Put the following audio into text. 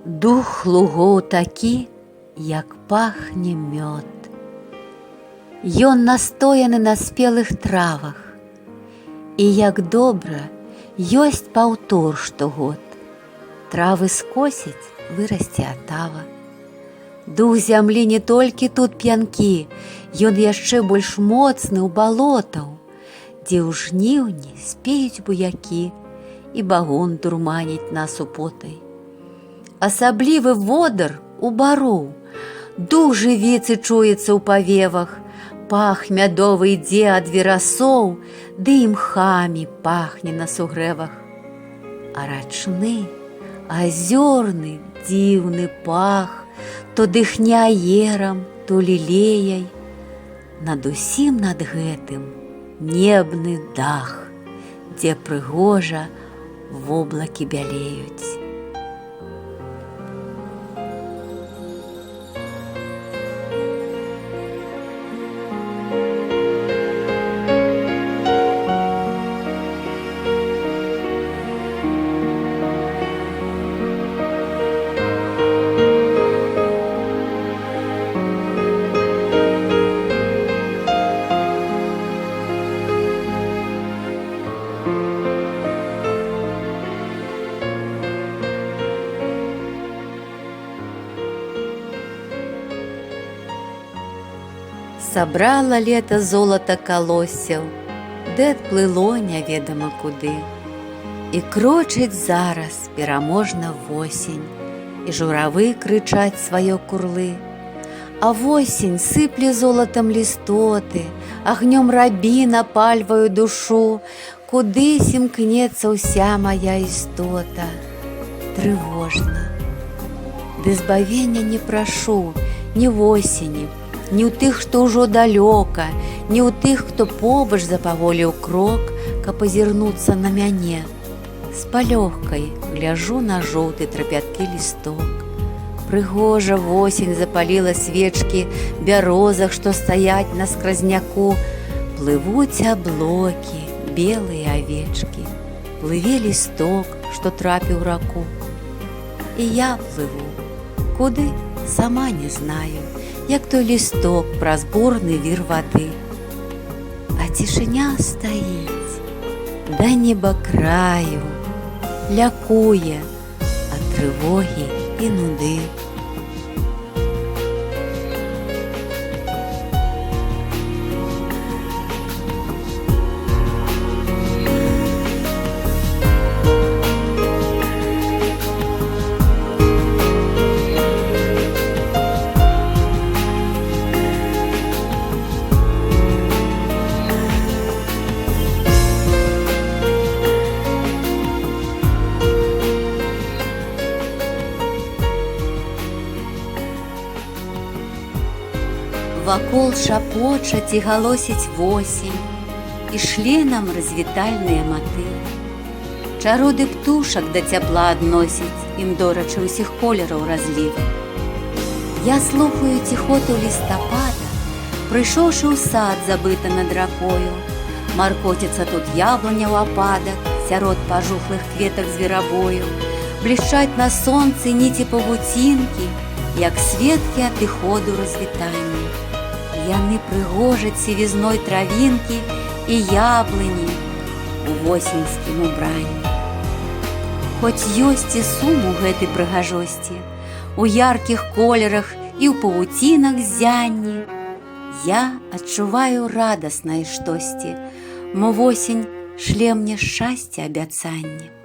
Дух лугоў такі, як пахне мёд. Ён настояны на спелых травах, і як добра ёсць паўтор штогод. Травы скосяць, вырасце атава. Дух зямлі не толькі тут п'янкі, ён яшчэ больш моцны ў балотаў, дзе ў жніўні спеюць буякі і багун дурманіць нас употай. Асаблівы водар у бароў, дух жывіцы чуецца ў павевах, пах мядовы ідзе ад верасоў, ды імхамі пахне на сугрэвах. А рачны, азёрны, дзіўны пах то дыхне аерам, то лілеяй. Над усім над гэтым небны дах, дзе прыгожа воблакі бялеюць. Сабрала лета золата калоссяў, ды адплыло няведама куды. І крочыць зараз пераможна восень, і журавы крычаць сваё курлы. А восень сыпле золатам лістоты, агнём рабін апальваю душу, кудысь імкнецца ўся мая істота. Трывожна. Ды збавення не прашу ні восені, ні ў тых, што ўжо далёка, ні ў тых, хто побач запаволіў крок, каб азірнуцца на мяне. З палёгкай гляжу на жоўты трапяткі лісток. Прыгожа восень запаліла свечкі бярозах, што стаяць на скразняку. Плывуць аблокі, белыя авечкі. Плыве лісток, што трапіў раку. І я плыву. Куды? Сама не знаю. Як той лісток праз бурны вір вады. А цішыня стаіць да неба краю, лякуе ад трывогі і нуды. Вакол шапочаць і галосіць восень, ішлі нам развітальныя матылы. Чароды птушак да цяпла адносіць, ім дорачы ўсіх колераў разлівы. Я слухаю ціхоту лістапада, прыйшоўшы ў сад забыта над ракою. Маркоціцца тут яблыня ў ападак, сярод пажухлых кветак зверабою. Блішчаць на сонцы ніці павуцінкі, як сведкі адыходу развітання. Яны прыгожаць сівізной травінкі і яблыні у восеньскім убранні. Хоць ёсць і сум у гэтай прыгажосці, у яркіх колерах і ў павуцінах зянні, я адчуваю радаснае штосьці, мо восень шле мне шчасця абяцанне.